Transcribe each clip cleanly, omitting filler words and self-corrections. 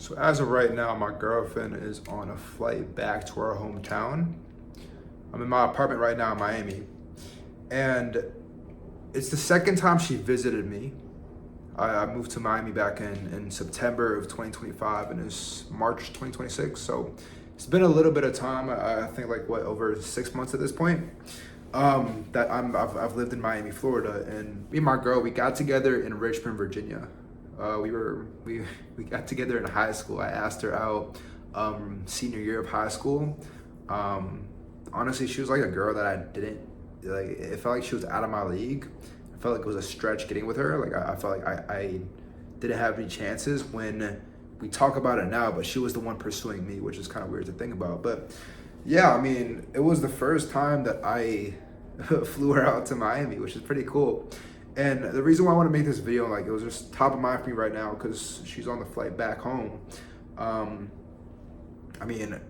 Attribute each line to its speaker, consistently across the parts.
Speaker 1: So as of right now, my girlfriend is on a flight back to our hometown. I'm in my apartment right now in Miami, and it's the second time she visited me. I moved to Miami back in September of 2025, and it's March 2026. So it's been a little bit of time. I think like what, over 6 months at this point. That I've lived in Miami, Florida, and me and my girl, we got together in Richmond, Virginia. We got together in high school. I asked her out senior year of high school. Honestly, she was like a girl that I didn't like. It felt like she was out of my league. I felt like it was a stretch getting with her. Like I felt like I didn't have any chances when we talk about it now, but she was the one pursuing me, which is kind of weird to think about. But yeah, I mean, it was the first time that I flew her out to Miami, which is pretty cool. And the reason why I want to make this video, like, it was just top of mind for me right now because she's on the flight back home. I mean,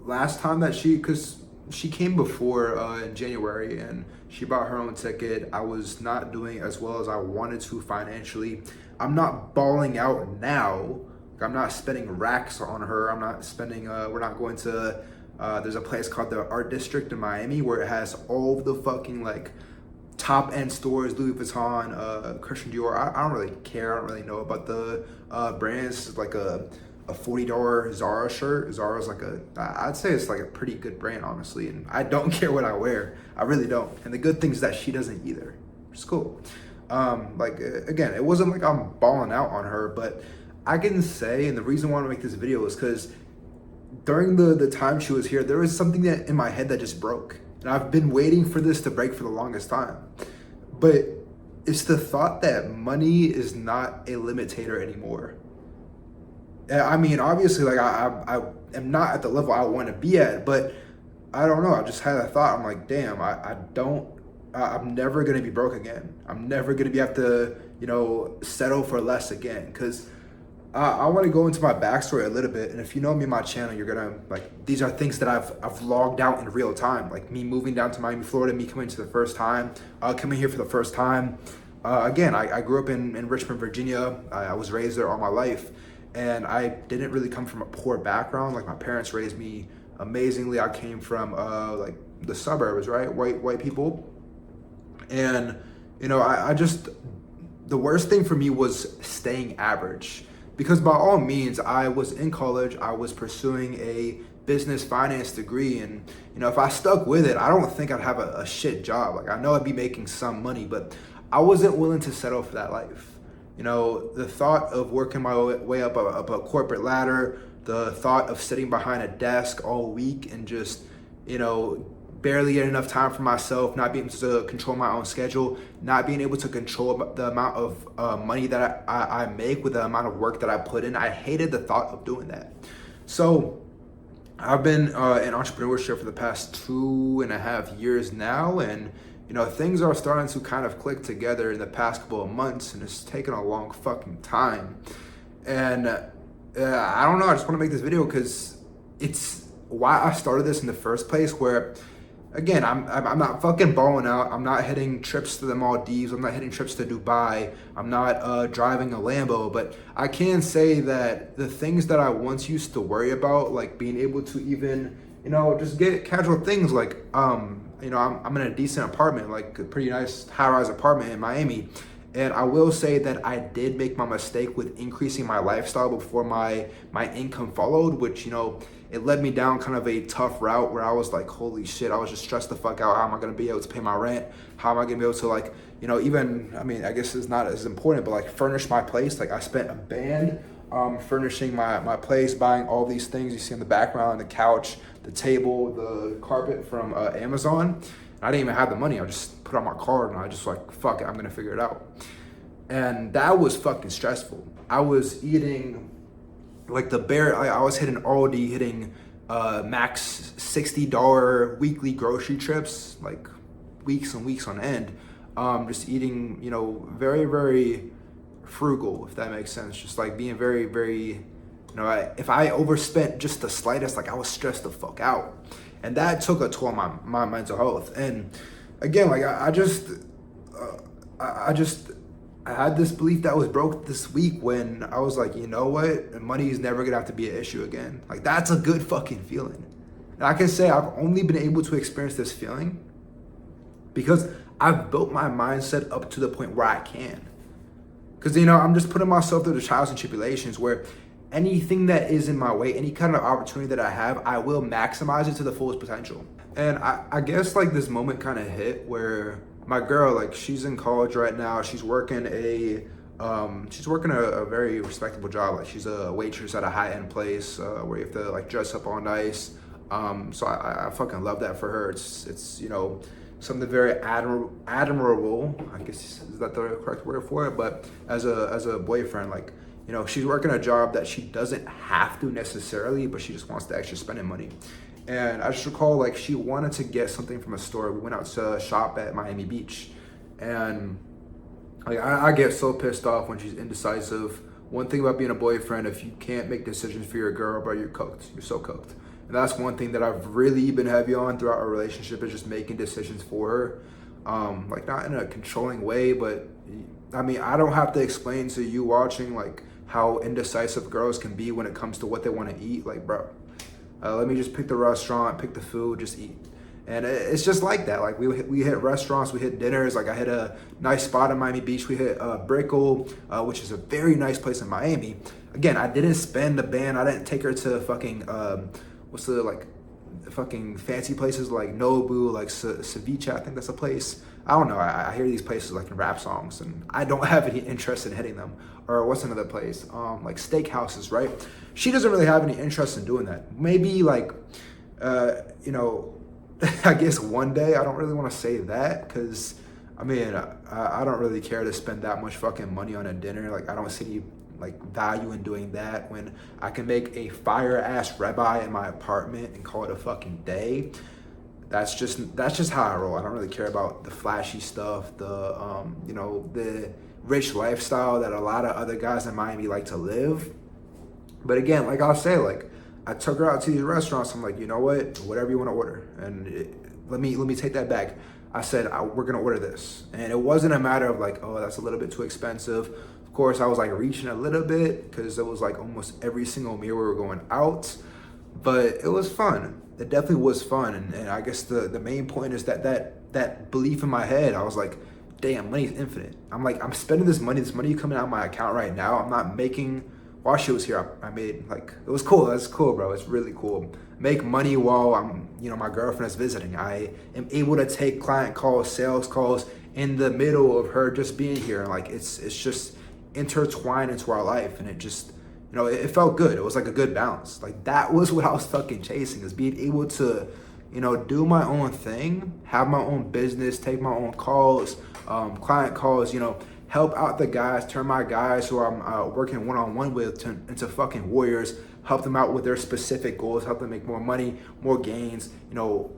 Speaker 1: last time that because she came before in January and she bought her own ticket. I was not doing as well as I wanted to financially. I'm not balling out now. Like, I'm not spending racks on her. I'm not spending, we're not going to, there's a place called the Art District in Miami where it has all the fucking like top end stores, Louis Vuitton, Christian Dior. I don't really care. I don't really know about the brands. It's like a $40 Zara shirt. Zara's like I'd say it's like a pretty good brand, honestly. And I don't care what I wear. I really don't. And the good thing is that she doesn't either. It's cool. Again, it wasn't like I'm balling out on her, but I can say, and the reason why I want to make this video is because during the time she was here, there was something that in my head that just broke. And I've been waiting for this to break for the longest time. But it's the thought that money is not a limitator anymore. I mean, obviously, like I am not at the level I want to be at, but I don't know. I just had a thought. I'm like, damn, I'm never going to be broke again. I'm never going to have to, settle for less again. Because I want to go into my backstory a little bit, and if you know me on my channel, you're gonna like, these are things that I've logged out in real time, like me moving down to Miami, Florida, me coming to the first time, coming here for the first time. Again, I grew up in Richmond, Virginia. I was raised there all my life, and I didn't really come from a poor background. Like, my parents raised me amazingly. I came from like the suburbs, right? White people, and I just, the worst thing for me was staying average. Because by all means, I was in college, I was pursuing a business finance degree, and if I stuck with it, I don't think I'd have a shit job. Like, I know I'd be making some money, but I wasn't willing to settle for that life. The thought of working my way up a corporate ladder, the thought of sitting behind a desk all week and just, barely get enough time for myself, not being able to control my own schedule, not being able to control the amount of money that I make with the amount of work that I put in. I hated the thought of doing that. So I've been in entrepreneurship for the past 2.5 years now, and things are starting to kind of click together in the past couple of months, and it's taken a long fucking time. And I don't know, I just want to make this video because it's why I started this in the first place, where again, I'm not fucking balling out. I'm not hitting trips to the Maldives. I'm not hitting trips to Dubai. I'm not driving a Lambo. But I can say that the things that I once used to worry about, like being able to even, just get casual things like, I'm in a decent apartment, like a pretty nice high-rise apartment in Miami. And I will say that I did make my mistake with increasing my lifestyle before my income followed, which, it led me down kind of a tough route where I was like, holy shit, I was just stressed the fuck out. How am I gonna be able to pay my rent? How am I gonna be able to, like, even, I mean, I guess it's not as important, but like furnish my place. Like, I spent a band furnishing my place, buying all these things you see in the background, the couch, the table, the carpet from Amazon. I didn't even have the money. I just put on my card and I just like, fuck it, I'm gonna figure it out. And that was fucking stressful. I was eating like I was hitting Aldi, hitting max $60 weekly grocery trips, like weeks and weeks on end. Just eating, very, very frugal, if that makes sense. Just like being very, very, if I overspent just the slightest, like I was stressed the fuck out. And that took a toll on my mental health. And again, like I just I had this belief that was broke this week when I was like, you know what? Money is never gonna have to be an issue again. Like, that's a good fucking feeling. And I can say I've only been able to experience this feeling because I've built my mindset up to the point where I can. Because, I'm just putting myself through the trials and tribulations where anything that is in my way, any kind of opportunity that I have, I will maximize it to the fullest potential. And I guess like this moment kind of hit where my girl, like, she's in college right now. She's working a very respectable job. Like, she's a waitress at a high-end place where you have to like dress up all nice. So I fucking love that for her. It's something very admirable. I guess is that the correct word for it? But as a boyfriend, like, she's working a job that she doesn't have to necessarily, but she just wants the extra spending money. And I just recall, like, she wanted to get something from a store. We went out to shop at Miami Beach, and like I get so pissed off when she's indecisive. One thing about being a boyfriend, if you can't make decisions for your girl, bro, you're cooked. You're so cooked. And that's one thing that I've really been heavy on throughout our relationship is just making decisions for her. Like, not in a controlling way, but I mean, I don't have to explain to you watching like how indecisive girls can be when it comes to what they want to eat. Like, bro, let me just pick the restaurant, pick the food, just eat. And it's just like that. Like, we hit restaurants, we hit dinners. Like, I hit a nice spot in Miami Beach. We hit Brickell, which is a very nice place in Miami. Again, I didn't spend the band. I didn't take her to fucking what's the like fucking fancy places like Nobu, like Ceviche. I think that's a place. I don't know. I hear these places like in rap songs, and I don't have any interest in hitting them. Or what's another place? Like steakhouses, right? She doesn't really have any interest in doing that. Maybe like, I guess one day. I don't really want to say that because, I mean, I don't really care to spend that much fucking money on a dinner. Like, I don't see any like value in doing that when I can make a fire ass ribeye in my apartment and call it a fucking day. That's just how I roll. I don't really care about the flashy stuff, the rich lifestyle that a lot of other guys in Miami like to live. But again, like I'll say, like, I took her out to these restaurants. I'm like, you know what? Whatever you want to order. And let me take that back. I said, we're going to order this. And it wasn't a matter of like, oh, that's a little bit too expensive. Of course, I was like reaching a little bit because it was like almost every single meal we were going out. But it was fun. It definitely was fun. And I guess the main point is that belief in my head. I was like, damn, money's infinite. I'm like, I'm spending this money coming out of my account right now. I'm not making, while she was here, I made like, it was cool. That's cool, bro. It's really cool. Make money while my girlfriend is visiting. I am able to take client calls, sales calls in the middle of her just being here. And like, it's just intertwined into our life. And it just, it felt good. It was like a good balance. Like, that was what I was fucking chasing, is being able to, do my own thing, have my own business, take my own calls, client calls, help out the guys, turn my guys who I'm working one-on-one with into fucking warriors, help them out with their specific goals, help them make more money, more gains,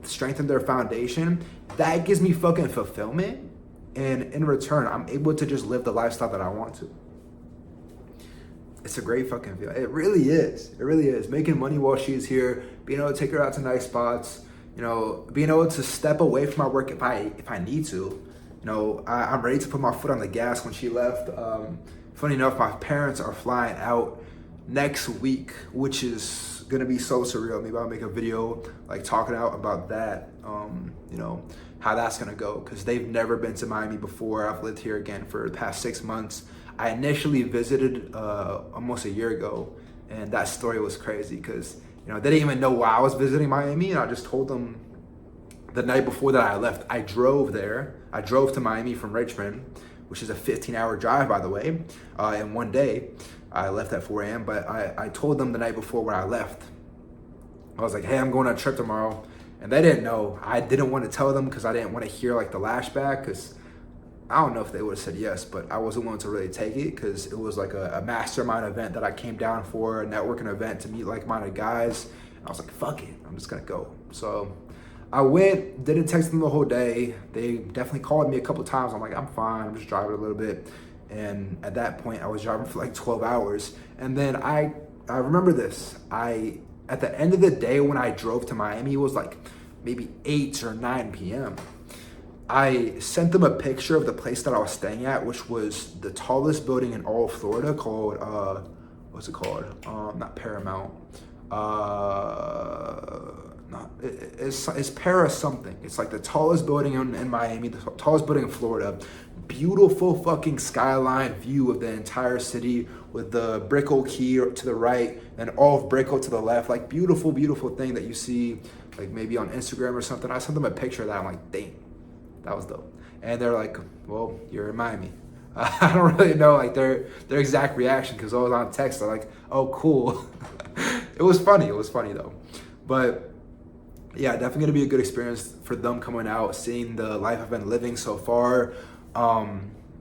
Speaker 1: strengthen their foundation. That gives me fucking fulfillment. And in return, I'm able to just live the lifestyle that I want to. It's a great fucking feeling. It really is. It really is. Making money while she's here, being able to take her out to nice spots, being able to step away from my work if I need to. I'm ready to put my foot on the gas when she left. Funny enough, my parents are flying out next week, which is gonna be so surreal. Maybe I'll make a video like talking out about that, how that's gonna go, because they've never been to Miami before. I've lived here again for the past 6 months. I initially visited almost a year ago, and that story was crazy because they didn't even know why I was visiting Miami, and I just told them the night before that I left. I drove there. I drove to Miami from Richmond, which is a 15-hour drive, by the way, in one day. I left at 4 a.m., but I told them the night before when I left. I was like, hey, I'm going on a trip tomorrow, and they didn't know. I didn't want to tell them because I didn't want to hear like the lashback, because I don't know if they would have said yes, but I wasn't willing to really take it because it was like a mastermind event that I came down for, a networking event to meet like-minded guys. And I was like, fuck it, I'm just gonna go. So I went, didn't text them the whole day. They definitely called me a couple times. I'm like, I'm fine, I'm just driving a little bit. And at that point, I was driving for like 12 hours. And then I remember this. At the end of the day when I drove to Miami, it was like maybe 8 or 9 p.m. I sent them a picture of the place that I was staying at, which was the tallest building in all of Florida called, what's it called? Not Paramount. Not, it's Para something. It's like the tallest building in Miami, the tallest building in Florida. Beautiful fucking skyline view of the entire city with the Brickell Key to the right and all of Brickell to the left. Like beautiful, beautiful thing that you see like maybe on Instagram or something. I sent them a picture of that. I'm like, dang, that was dope. And they're like, well, you're in Miami. I don't really know like their exact reaction because I was on text. They're like, oh, cool. It was funny. It was funny though. But yeah, definitely gonna be a good experience for them coming out, seeing the life I've been living so far.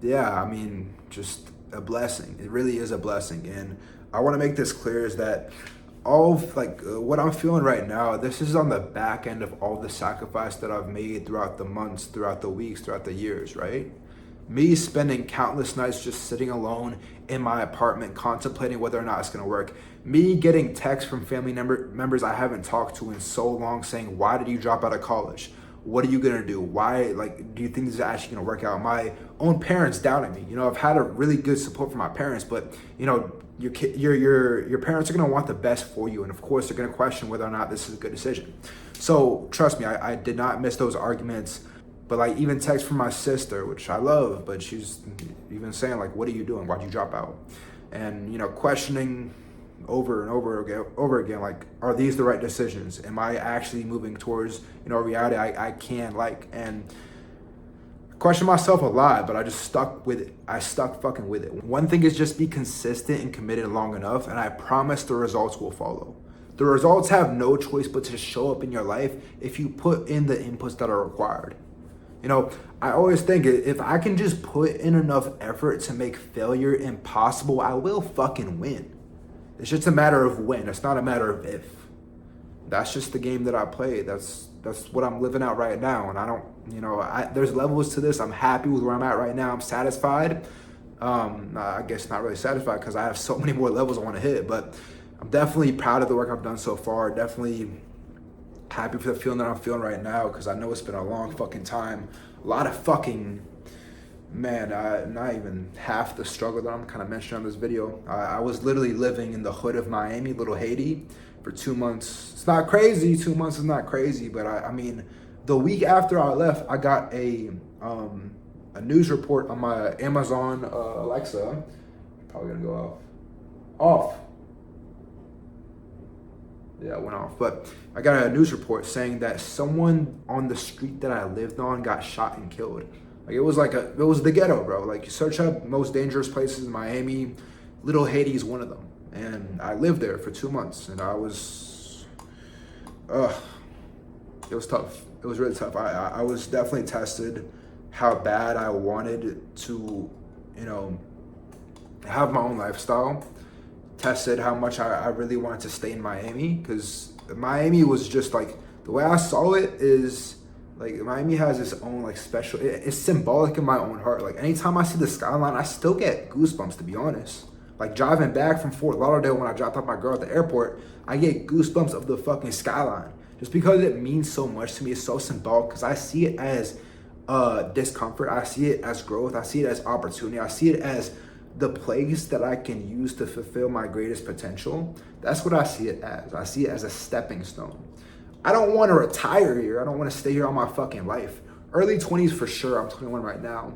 Speaker 1: Yeah, I mean, just a blessing. It really is a blessing. And I want to make this clear is that all of like what I'm feeling right now, this is on the back end of all the sacrifice that I've made throughout the months, throughout the weeks, throughout the years, right? Me spending countless nights just sitting alone in my apartment contemplating whether or not it's going to work. Me getting texts from family members I haven't talked to in so long saying, why did you drop out of college? What are you going to do? Why, like, do you think this is actually going to work out? My own parents doubting me. You know, I've had a really good support from my parents, but, you know, your parents are going to want the best for you. And of course, they're going to question whether or not this is a good decision. So trust me, I did not miss those arguments. But like even text from my sister, which I love, but she's even saying like, what are you doing? Why'd you drop out? And, you know, questioning over and over again, like, are these the right decisions? Am I actually moving towards, you know, a reality I can like? And I question myself a lot, but I just stuck with it. I stuck fucking with it. One thing is just be consistent and committed long enough, and I promise the results will follow. The results have no choice but to show up in your life if you put in the inputs that are required. You know, I always think if I can just put in enough effort to make failure impossible, I will fucking win. It's just a matter of when. It's not a matter of if. That's just the game that I play. That's what I'm living out right now. And I don't, you know, there's levels to this. I'm happy with where I'm at right now. I'm satisfied. I guess not really satisfied because I have so many more levels I want to hit. But I'm definitely proud of the work I've done so far. Definitely happy for the feeling that I'm feeling right now because I know it's been a long fucking time. A lot of fucking, man, not even half the struggle that I'm kind of mentioning on this video. I was literally living in the hood of Miami, Little Haiti, for 2 months. It's not crazy. 2 months is not crazy, but I mean, the week after I left, I got a news report on my Amazon Alexa. Probably gonna go off. Yeah, it went off. But I got a news report saying that someone on the street that I lived on got shot and killed. Like it was the ghetto, bro. Like you search up most dangerous places in Miami, Little Haiti is one of them. And I lived there for 2 months, and it was tough. It was really tough. I was definitely tested how bad I wanted to, you know, have my own lifestyle. Tested how much I really wanted to stay in Miami, because Miami was just like, the way I saw it is like Miami has its own like special, it's symbolic in my own heart. Like anytime I see the skyline, I still get goosebumps, to be honest. Like driving back from Fort Lauderdale when I dropped off my girl at the airport, I get goosebumps of the fucking skyline. Just because it means so much to me, it's so symbolic, because I see it as discomfort, I see it as growth, I see it as opportunity, I see it as the place that I can use to fulfill my greatest potential. That's what I see it as. I see it as a stepping stone. I don't want to retire here. I don't want to stay here all my fucking life. Early 20s for sure. I'm 21 right now.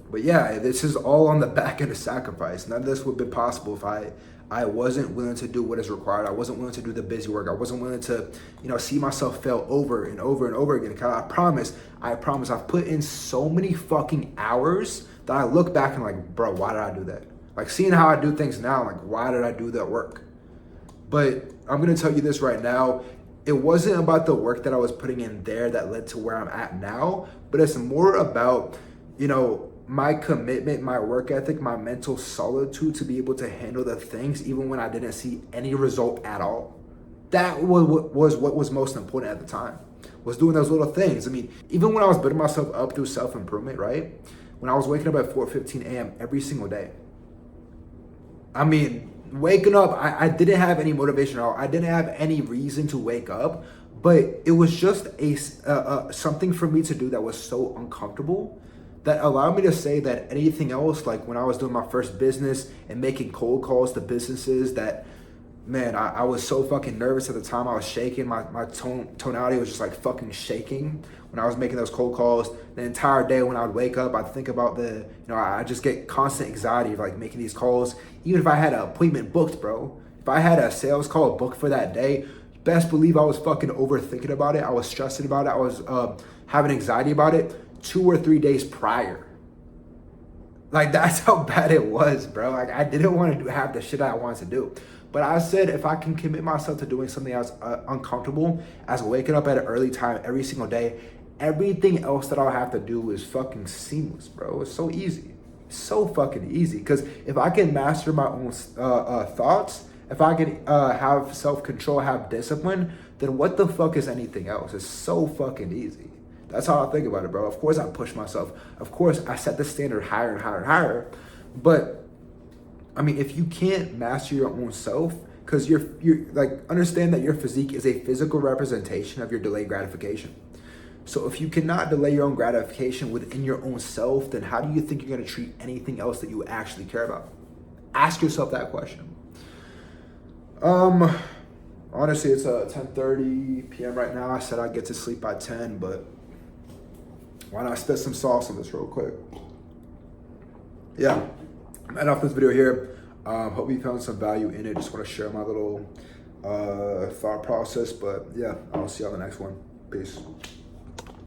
Speaker 1: But yeah, this is all on the back end of sacrifice. None of this would be possible if I wasn't willing to do what is required. I wasn't willing to do the busy work. I wasn't willing to, you know, see myself fail over and over and over again. Cause I promise, I've put in so many fucking hours that I look back and like, bro, why did I do that? Like seeing how I do things now, like, why did I do that work? But I'm gonna tell you this right now, it wasn't about the work that I was putting in there that led to where I'm at now, but it's more about, you know, my commitment, my work ethic, my mental solitude to be able to handle the things even when I didn't see any result at all. That was what was most important at the time, was doing those little things. I mean, even when I was building myself up through self-improvement, right? When I was waking up at 4:15 a.m. every single day. I mean, waking up, I didn't have any motivation at all. I didn't have any reason to wake up, but it was just something for me to do that was so uncomfortable that allowed me to say that anything else, like when I was doing my first business and making cold calls to businesses that, man, I was so fucking nervous at the time. I was shaking. My tonality was just like fucking shaking when I was making those cold calls. The entire day when I would wake up, I'd think about I just get constant anxiety of like making these calls. Even if I had an appointment booked, bro. If I had a sales call booked for that day, best believe I was fucking overthinking about it. I was stressing about it. I was having anxiety about it 2 or 3 days prior. Like, that's how bad it was, bro. Like, I didn't want to have the shit I wanted to do. But I said, if I can commit myself to doing something as uncomfortable as waking up at an early time every single day, everything else that I'll have to do is fucking seamless, bro. It's so easy. It's so fucking easy. Because if I can master my own thoughts, if I can have self-control, have discipline, then what the fuck is anything else? It's so fucking easy. That's how I think about it, bro. Of course I push myself. Of course I set the standard higher and higher and higher. But I mean, if you can't master your own self, because you're like, understand that your physique is a physical representation of your delayed gratification. So if you cannot delay your own gratification within your own self, then how do you think you're going to treat anything else that you actually care about? Ask yourself that question. Honestly, it's 10:30 p.m. right now. I said I'd get to sleep by 10, but why not spit some sauce on this real quick? Yeah, I'm ending off this video here. Hope you found some value in it. Just want to share my little thought process. But yeah, I'll see you on the next one. Peace.